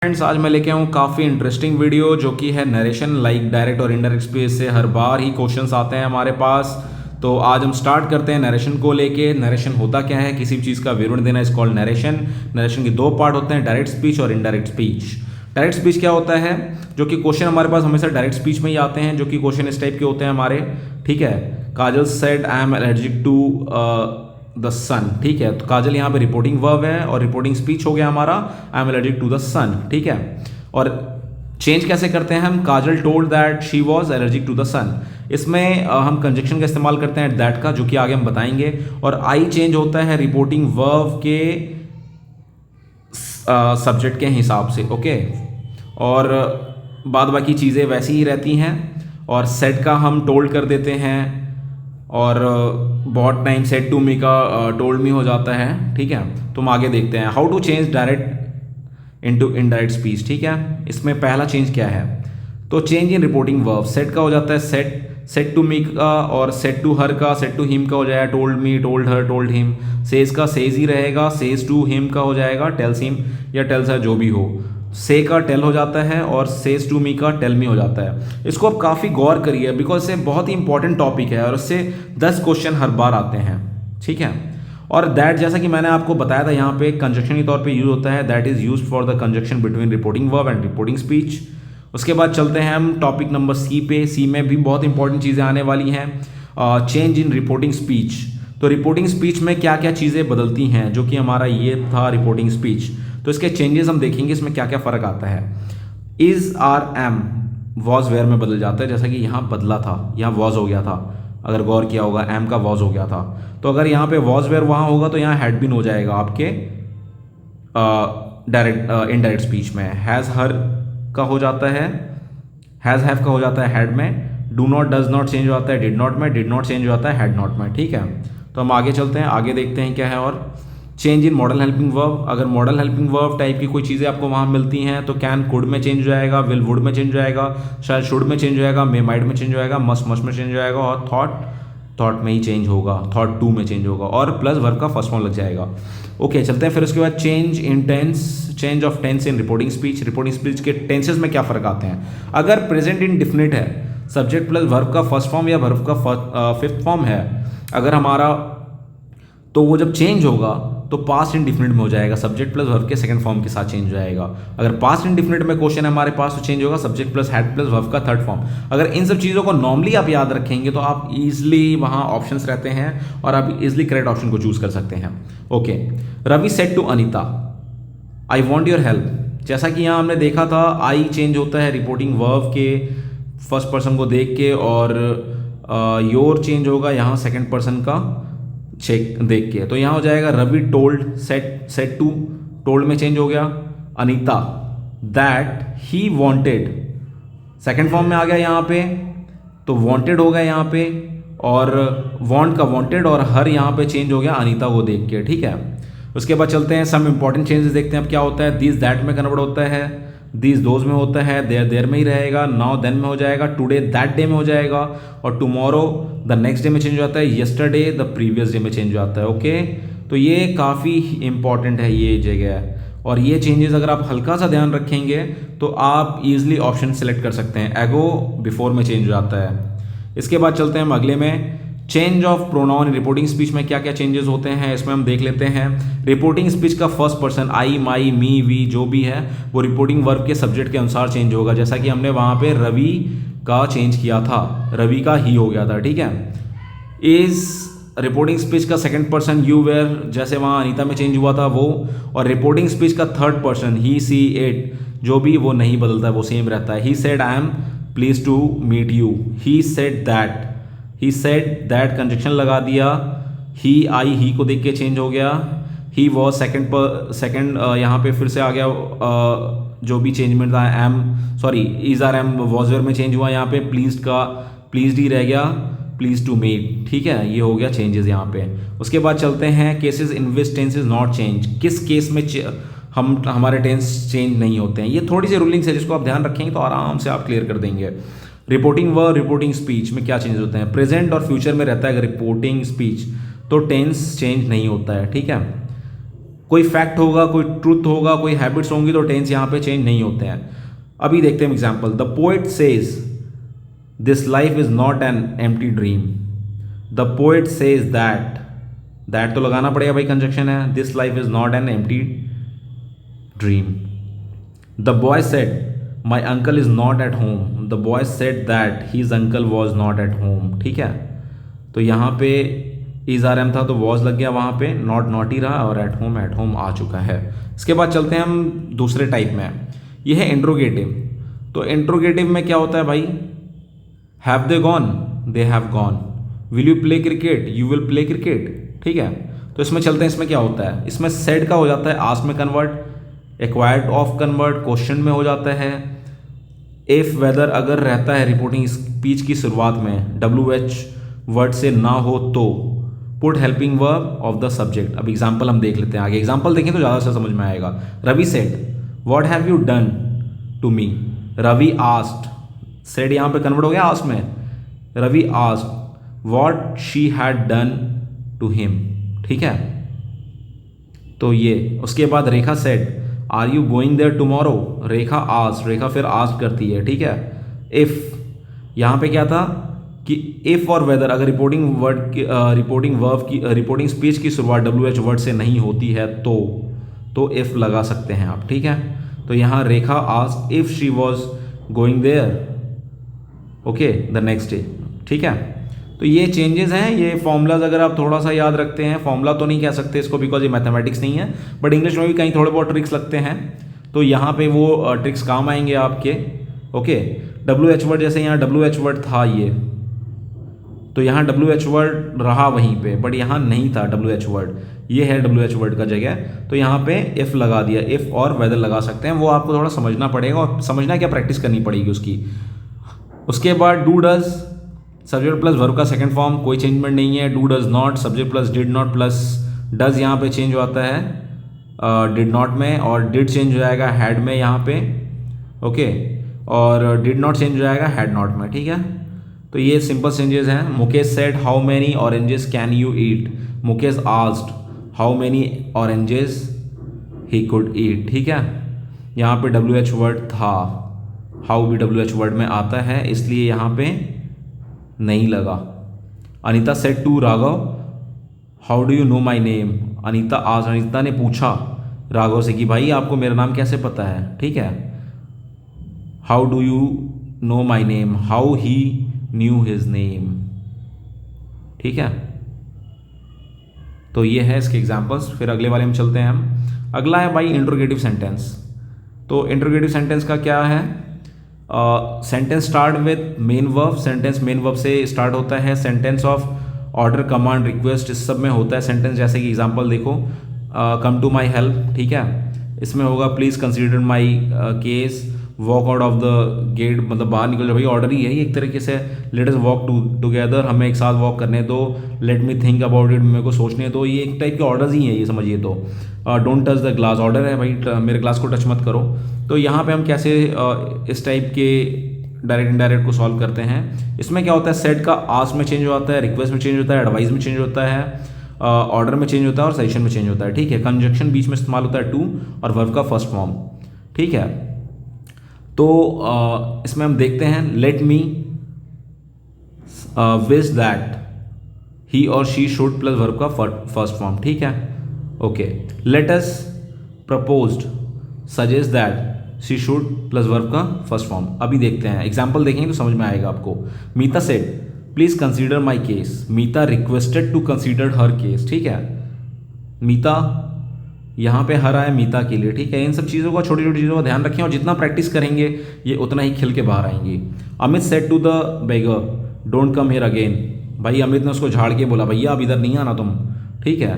Friends, आज मैं लेके आऊँ काफ़ी इंटरेस्टिंग वीडियो जो कि है नरेशन लाइक डायरेक्ट और इनडायरेक्ट स्पीच से हर बार ही क्वेश्चंस आते हैं हमारे पास। तो आज हम स्टार्ट करते हैं नरेशन को लेके। नरेशन होता क्या है? किसी भी चीज़ का विवरण देना इज कॉल्ड नरेशन। नरेशन के दो पार्ट होते हैं, डायरेक्ट स्पीच और इनडायरेक्ट स्पीच। डायरेक्ट स्पीच क्या होता है? जो कि क्वेश्चन हमारे पास हमेशा डायरेक्ट स्पीच में ही आते हैं, जो कि क्वेश्चन इस टाइप के होते हैं हमारे। ठीक है, Kajal said I am allergic to the sun. ठीक है, तो काजल यहाँ पे रिपोर्टिंग वर्ब है और रिपोर्टिंग स्पीच हो गया हमारा I am allergic to the sun. ठीक है, और चेंज कैसे करते हैं हम? Kajal told that she was allergic to the sun. इसमें हम कंजक्शन का इस्तेमाल करते हैं दैट का, जो कि आगे हम बताएंगे। और आई चेंज होता है रिपोर्टिंग वर्ब के सब्जेक्ट के हिसाब से। ओके, और बाद बाकी चीज़ें वैसी ही रहती हैं। और सेट का हम टोल्ड कर देते हैं, और बहुत टाइम सेट टू मी का टोल्ड मी हो जाता है। ठीक है, तो हम आगे देखते हैं how to change direct into indirect speech. ठीक है, इसमें पहला चेंज क्या है? तो change in reporting verb. Said का हो जाता है सेट टू मी का, और सेट टू हर का, सेट टू हिम का हो जाएगा told me, told her, told him. Says का सेज ही रहेगा, सेज टू हिम का हो जाएगा टेल्स हिम या टेल्स हर, जो भी हो। से का टेल हो जाता है और सेज टू मी का टेल मी हो जाता है। इसको आप काफ़ी गौर करिए, बिकॉज ये बहुत ही इंपॉर्टेंट टॉपिक है और इससे 10 क्वेश्चन हर बार आते हैं। ठीक है, और दैट जैसा कि मैंने आपको बताया था, यहाँ पे कंजक्शन के तौर पे यूज होता है। That is use for the conjunction between reporting verb and reporting speech. उसके बाद चलते हैं हम टॉपिक नंबर सी पे। सी में भी बहुत इंपॉर्टेंट चीज़ें आने वाली हैं। Change in reporting speech. तो रिपोर्टिंग स्पीच में क्या क्या चीज़ें बदलती हैं, जो कि हमारा ये था रिपोर्टिंग स्पीच। तो इसके चेंजेस हम देखेंगे, इसमें क्या क्या फ़र्क आता है। Is are am was were में बदल जाता है, जैसा कि यहाँ बदला था, यहाँ वॉज हो गया था। अगर गौर किया होगा, एम का वॉज हो गया था। तो अगर यहाँ पे वॉज वेयर वहाँ होगा तो यहाँ हैड बीन हो जाएगा आपके डायरेक्ट इनडायरेक्ट स्पीच में। हैज़ हर का हो जाता है, हैज़ हैव का हो जाता है हैड में। Do not does not change हो जाता है डिड नॉट में। डिड नॉट चेंज हो जाता है हैड नॉट में। ठीक है, तो हम आगे चलते हैं, आगे देखते हैं क्या है। और change in model helping verb. अगर मॉडल हेल्पिंग वर्ब टाइप की कोई चीज़ें आपको वहाँ मिलती हैं तो कैन कुड में चेंज हो जाएगा, विल वुड में चेंज हो जाएगा, शायद शुड में चेंज हो जाएगा, मे माइट में चेंज हो जाएगा, मस्ट में चेंज हो जाएगा, और थॉट में ही चेंज होगा, थॉट टू में चेंज होगा, और प्लस वर्ब का फर्स्ट फॉर्म लग जाएगा। ओके, चलते हैं फिर उसके बाद change in tense. Change of tense in reporting speech. Reporting speech के टेंसेस में क्या फ़र्क आते हैं? अगर प्रेजेंट इंडिफिनिट है, सब्जेक्ट प्लस वर्ब का फर्स्ट फॉर्म या वर्ब का फिफ्थ फॉर्म है अगर हमारा, तो वो जब चेंज होगा तो पास्ट इंडिफिनिट में हो जाएगा, सब्जेक्ट प्लस वर्ब के सेकंड फॉर्म के साथ चेंज हो जाएगा। अगर पास्ट इंडिफिनिट में क्वेश्चन है हमारे पास तो चेंज होगा subject plus had plus verb का थर्ड फॉर्म। अगर इन सब चीज़ों को नॉर्मली आप याद रखेंगे तो आप इजिली वहाँ ऑप्शंस रहते हैं और आप इजिली करेक्ट ऑप्शन को चूज कर सकते हैं। Okay, Ravi said to Anita I want your help. जैसा कि यहाँ हमने देखा था, आई चेंज होता है रिपोर्टिंग वर्ब के फर्स्ट पर्सन को देख के, और योर चेंज होगा यहाँ सेकंड पर्सन का चेक देख के। तो यहाँ हो जाएगा Ravi told said to, told में चेंज हो गया, Anita that he wanted, second form में आ गया यहाँ पे, तो वांटेड हो गया यहाँ पे, और वांट का वांटेड, और हर यहाँ पे चेंज हो गया अनीता को देख के। ठीक है, उसके बाद चलते हैं सम इंपॉर्टेंट चेंजेस देखते हैं अब क्या होता है। दिस दैट में कन्वर्ट होता है, दिस दोज में होता है, देयर में ही रहेगा, नाउ देन में हो जाएगा, टुडे दैट डे में हो जाएगा, और टुमारो द नेक्स्ट डे में चेंज हो जाता है, यस्टरडे द प्रीवियस डे में चेंज हो जाता है। ओके, तो ये काफ़ी इंपॉर्टेंट है ये जगह, और ये चेंजेस अगर आप हल्का सा ध्यान रखेंगे तो आप इजिली ऑप्शन सेलेक्ट कर सकते हैं। एगो बिफोर में चेंज हो जाता है। इसके बाद चलते हैं हम अगले में, change of pronoun in reporting speech में क्या क्या चेंजेस होते हैं इसमें हम देख लेते हैं। रिपोर्टिंग स्पीच का first person I, my, me, we जो भी है वो रिपोर्टिंग वर्ब के सब्जेक्ट के अनुसार चेंज होगा, जैसा कि हमने वहाँ पे रवि का चेंज किया था, रवि का ही हो गया था। ठीक है, इज रिपोर्टिंग स्पीच का सेकंड पर्सन यू वेयर, जैसे वहाँ अनीता में चेंज हुआ था वो, और रिपोर्टिंग स्पीच का third person he, she, it जो भी वो नहीं बदलता, वो सेम रहता है। He said I am please to meet you, he said that, he said that conjunction लगा दिया, ही आई ही को देख के चेंज हो गया, ही वॉज सेकंड यहाँ पे फिर से आ गया जो भी चेंजमेंट था, am sorry is are am was were में चेंज हुआ, यहाँ पे प्लीज का प्लीज ही रह गया, प्लीज टू मीट। ठीक है, ये हो गया चेंजेस यहाँ पे। उसके बाद चलते हैं cases in which tense is not change. किस केस में हमारे टेंस चेंज नहीं होते हैं, ये थोड़ी सी रूलिंग्स है जिसको आप ध्यान रखेंगे तो आराम से आप क्लियर कर देंगे। रिपोर्टिंग वर्ब रिपोर्टिंग स्पीच में क्या चेंज होते हैं? प्रेजेंट और फ्यूचर में रहता है अगर रिपोर्टिंग स्पीच तो टेंस चेंज नहीं होता है। ठीक है, कोई फैक्ट होगा, कोई ट्रूथ होगा, कोई हैबिट्स होंगी तो टेंस यहाँ पे चेंज नहीं होते हैं। अभी देखते हैं example. The poet says this life is not an empty dream. The poet says that तो लगाना पड़ेगा भाई, कंजक्शन है। This life is not an empty dream. The boy said my uncle is not at home. The boy said that his uncle was not at home. ठीक है, तो यहाँ पे इज आर एम था तो वॉज लग गया, वहाँ पे नॉट ही रहा, और एट होम आ चुका है। इसके बाद चलते हैं हम दूसरे टाइप में। ये है इंट्रोगेटिव। तो इंट्रोगेटिव में क्या होता है भाई, have they gone, they have gone. Will you play cricket, you will play cricket. ठीक है, तो इसमें चलते हैं। इसमें क्या होता है, इसमें सेड का हो जाता है आस्क में convert, acquired of convert question में हो जाता है। इफ वेदर अगर रहता है रिपोर्टिंग स्पीच की शुरुआत में WH वर्ड से ना हो तो put helping verb of the subject. अब एग्जाम्पल हम देख लेते हैं, आगे एग्जाम्पल देखें तो ज़्यादा से समझ में आएगा। Ravi said what have you done to me. Ravi asked, said यहाँ पे कन्वर्ट हो गया आस्क में। Ravi asked what she had done to him. ठीक है, तो ये उसके बाद Rekha said are you going there tomorrow. Rekha asked, Rekha फिर आस्क्ड करती है। ठीक है, इफ यहाँ पे क्या था कि इफ और वेदर अगर रिपोर्टिंग वर्ब की रिपोर्टिंग स्पीच की शुरुआत WH वर्ड से नहीं होती है तो इफ लगा सकते हैं आप। ठीक है, तो यहाँ Rekha asked if she was going there okay the next day. ठीक है, तो ये चेंजेस हैं। ये फॉर्मूलाज अगर आप थोड़ा सा याद रखते हैं, फॉर्मूला तो नहीं कह सकते इसको बिकॉज ये मैथमेटिक्स नहीं है, बट इंग्लिश में भी कहीं थोड़े बहुत ट्रिक्स लगते हैं, तो यहाँ पे वो ट्रिक्स काम आएंगे आपके। ओके, WH वर्ड जैसे यहाँ WH वर्ड था ये, तो यहाँ WH वर्ड रहा वहीं पे, बट यहाँ नहीं था WH वर्ड, ये है WH वर्ड का जगह, तो यहाँ पे इफ़ लगा दिया। इफ़ और वेदर लगा सकते हैं, वो आपको थोड़ा समझना पड़ेगा, और समझना क्या, प्रैक्टिस करनी पड़ेगी उसकी। उसके बाद do does subject plus verb का सेकंड फॉर्म, कोई चेंजमेंट नहीं है। Do does not subject plus did not plus does यहाँ पे चेंज होता है डिड नॉट में, और डिड चेंज हो जाएगा हैड में यहाँ पे। ओके, और डिड नॉट चेंज हो जाएगा हैड नॉट में। ठीक है, तो ये सिंपल चेंजेस हैं। Mukesh said how many oranges can you eat. Mukesh asked how many oranges he could eat. ठीक है, यहाँ पे WH वर्ड था, हाउ भी WH वर्ड में आता है, इसलिए यहाँ पे नहीं लगा। Anita said to Raghav how do you know my name. Anita ने पूछा राघव से कि भाई आपको मेरा नाम कैसे पता है। ठीक है, how do you know my name, how he new his name. ठीक है, तो ये है इसके एग्जाम्पल्स। फिर अगले वाले में चलते हैं हम। अगला है भाई इंट्रोगेटिव सेंटेंस। तो इंट्रोगेटिव सेंटेंस का क्या है, sentence start with main verb, sentence main verb से स्टार्ट होता है। Sentence of order, command, request, इस सब में होता है सेंटेंस। जैसे कि एग्जांपल देखो, कम टू माय हेल्प। ठीक है, इसमें होगा please consider my case, walk out of the gate, मतलब बाहर निकल जाओ भाई, ऑर्डर ही है ये एक तरीके से। लेट अस वॉक टुगेदर, हमें एक साथ वॉक करने दो। Let me think about it, मेरे को सोचने दो। ये एक टाइप के ऑर्डर्स ही हैं ये, समझिए। तो don't touch the glass, order है भाई, मेरे ग्लास को टच मत करो। तो यहाँ पे हम कैसे इस टाइप के डायरेक्ट इनडायरेक्ट को सॉल्व करते हैं। इसमें क्या होता है, सेट का आस्क में चेंज होता है, रिक्वेस्ट में चेंज होता है, एडवाइस में चेंज होता है, ऑर्डर में चेंज होता है, और सजेशन में चेंज होता है। ठीक है, कंजक्शन बीच में इस्तेमाल होता है टू, और वर्ब का फर्स्ट फॉर्म। ठीक है, तो इसमें हम देखते हैं, let me wish that he और शी शुड प्लस वर्ब का फर्स्ट फॉर्म। ठीक है, okay. Let us proposed suggest that she should plus verb का फर्स्ट फॉर्म। अभी देखते हैं, एग्जाम्पल देखेंगे तो समझ में आएगा आपको। Meeta said please consider my case. Meeta requested to consider her case. ठीक है, मीता यहाँ पे हर आया मीता के लिए। ठीक है, इन सब चीज़ों का, छोटी छोटी चीज़ों का ध्यान रखें, और जितना प्रैक्टिस करेंगे ये उतना ही खिल के बाहर आएंगी। Amit said to the beggar don't come here again. भाई अमित ने उसको झाड़ के बोला, भैया अब इधर नहीं आना तुम। ठीक है,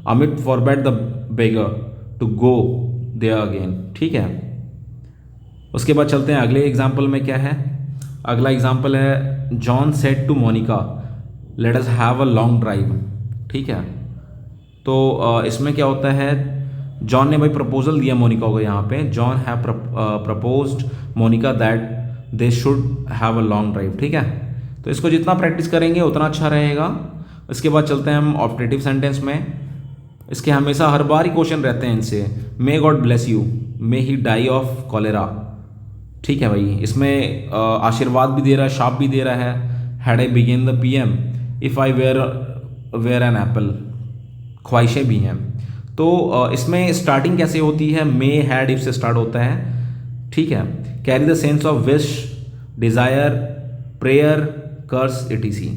Amit forbade the beggar to go there again. ठीक है, उसके बाद चलते हैं अगले एग्जाम्पल में। क्या है अगला एग्जाम्पल है, John said to Monica let us have a long drive. ठीक है, तो इसमें क्या होता है, जॉन ने भाई प्रपोजल दिया मोनिका को। यहाँ पे John have proposed Monica that they should have a long drive. ठीक है, तो इसको जितना प्रैक्टिस करेंगे उतना अच्छा रहेगा। इसके बाद चलते हैं हम ऑप्टेटिव सेंटेंस में। इसके हमेशा हर बार ही क्वेश्चन रहते हैं इनसे। May God bless you, may he die of cholera. ठीक है भाई, इसमें आशीर्वाद भी दे रहा है, शाप भी दे रहा है। Had I begin the PM, if I were an apple, ख्वाहिशें भी हैं। तो इसमें स्टार्टिंग कैसे होती है, मे हैड इफ से स्टार्ट होता है। ठीक है, carry the sense of wish, desire, prayer, curse etc.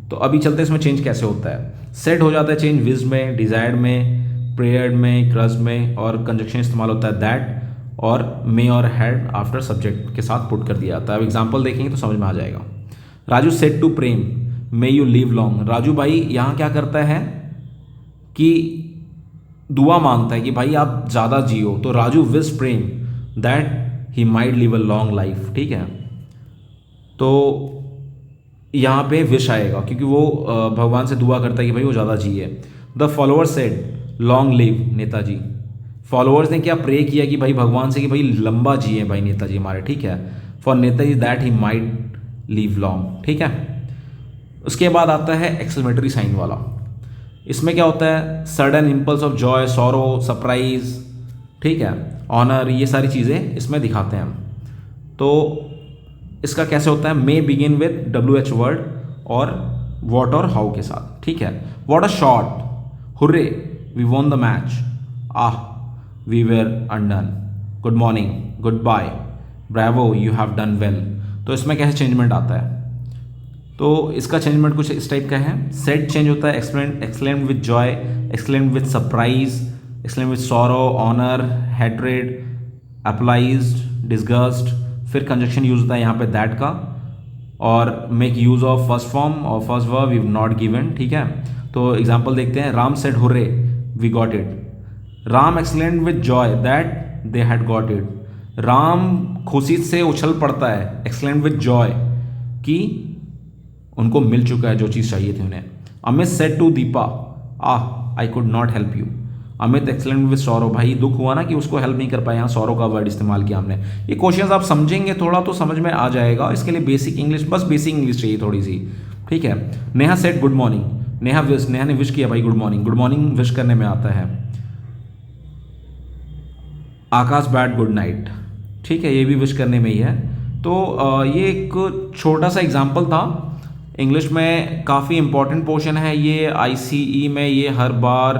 तो अभी चलते हैं इसमें चेंज कैसे होता है। सेट हो जाता है चेंज विश में, डिज़ायर्ड में, प्रेयर्ड में, कर्स में, और कंजक्शन इस्तेमाल होता है दैट, और मे और हैड आफ्टर सब्जेक्ट के साथ पुट कर दिया जाता है। अब एग्जाम्पल देखेंगे तो समझ में आ जाएगा। Raju said to Prem, may you live long. Raju भाई यहाँ क्या करता है कि दुआ मांगता है कि भाई आप ज़्यादा जियो। तो Raju wish Prem that he might live a long life. ठीक है, तो यहाँ पे विश आएगा क्योंकि वो भगवान से दुआ करता है कि भाई वो ज़्यादा जिए। The followers said long live Netaji. Followers ने क्या प्रे किया कि भाई भगवान से कि भाई लंबा जिए भाई नेताजी हमारे। ठीक है, for Netaji that he might live long. ठीक है, उसके बाद आता है एक्सक्लेमेटरी साइन वाला। इसमें क्या होता है, sudden impulse of Joy, sorrow, surprise, ठीक है, ऑनर, ये सारी चीज़ें इसमें दिखाते हैं हम। तो इसका कैसे होता है, may begin with WH word और वॉट और हाउ के साथ। ठीक है, what a shot, hurray, we won the match, ah, we were undone, good morning, good bye, bravo, you have done well. तो इसमें कैसे चेंजमेंट आता है, तो इसका चेंजमेंट कुछ इस टाइप का है। सेट चेंज होता है exclaimed with joy, exclaimed with surprise, exclaimed with sorrow, honour, hatred, applause, disgust. फिर कंजक्शन यूज होता है यहाँ पे दैट का, और make use of first form और first verb we not given. ठीक है, तो एग्जाम्पल देखते हैं। Ram said hurray, we got it. Ram exclaimed with joy that they had got it. Ram खुशी से उछल पड़ता है, एक्सक्लेम्ड विद जॉय, कि उनको मिल चुका है जो चीज़ चाहिए थी उन्हें। Amit said to Deepa, ah, I could not help you. Amit exclaimed with Saurav, भाई दुख हुआ ना कि उसको हेल्प नहीं कर पाया, यहाँ सौरव का वर्ड इस्तेमाल किया हमने। ये क्वेश्चंस आप समझेंगे थोड़ा तो समझ में आ जाएगा। इसके लिए बेसिक इंग्लिश, बस बेसिक इंग्लिश चाहिए थोड़ी सी। ठीक है, Neha said good morning, Neha ने विश किया भाई good morning. Good morning wish करने में आता है। आकाश बैड गुड नाइट। ठीक है, ये भी विश करने में ही है। तो ये एक छोटा सा एग्जाम्पल था। इंग्लिश में काफ़ी इंपॉर्टेंट पोर्शन है ये। ICE में ये हर बार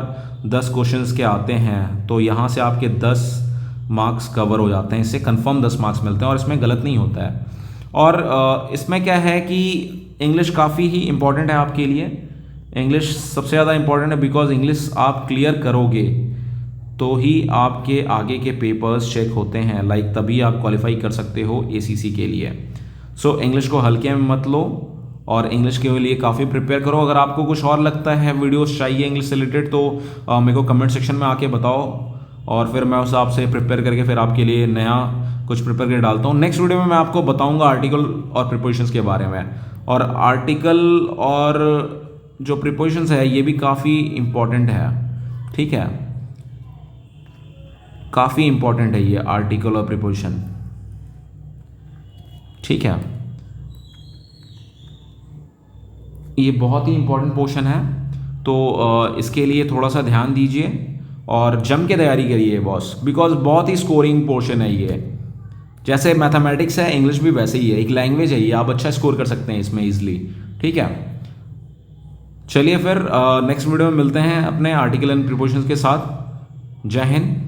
10 क्वेश्चंस के आते हैं, तो यहाँ से आपके 10 मार्क्स कवर हो जाते हैं। इससे कंफर्म 10 मार्क्स मिलते हैं और इसमें गलत नहीं होता है। और इसमें क्या है कि इंग्लिश काफ़ी ही इम्पॉर्टेंट है आपके लिए। इंग्लिश सबसे ज़्यादा इम्पॉर्टेंट है बिकॉज इंग्लिश आप क्लियर करोगे तो ही आपके आगे के पेपर्स चेक होते हैं, लाइक तभी आप क्वालिफाई कर सकते हो ACC के लिए। सो इंग्लिश को हल्के में मत लो और इंग्लिश के लिए काफ़ी प्रिपेयर करो। अगर आपको कुछ और लगता है वीडियोस चाहिए इंग्लिश से रिलेटेड तो मेरे को कमेंट सेक्शन में आके बताओ, और फिर मैं उस हिसाब से प्रिपेयर करके फिर आपके लिए नया कुछ प्रिपेयर करके डालता हूँ। नेक्स्ट वीडियो में मैं आपको बताऊँगा आर्टिकल और प्रिपोजिशंस के बारे में। और आर्टिकल और जो प्रिपोजिशंस है ये भी काफ़ी इम्पॉर्टेंट है। ठीक है, काफ़ी इम्पॉर्टेंट है ये आर्टिकल और प्रिपोजिशन। ठीक है, ये बहुत ही इंपॉर्टेंट पोर्शन है, तो इसके लिए थोड़ा सा ध्यान दीजिए और जम के तैयारी करिए बॉस, बिकॉज बहुत ही स्कोरिंग पोर्शन है ये। जैसे मैथमेटिक्स है, इंग्लिश भी वैसे ही है, एक लैंग्वेज है ये, आप अच्छा स्कोर कर सकते हैं इसमें ईजिली। ठीक है, चलिए फिर नेक्स्ट वीडियो में मिलते हैं अपने आर्टिकल एंड प्रिपोजिशंस के साथ। जय हिंद।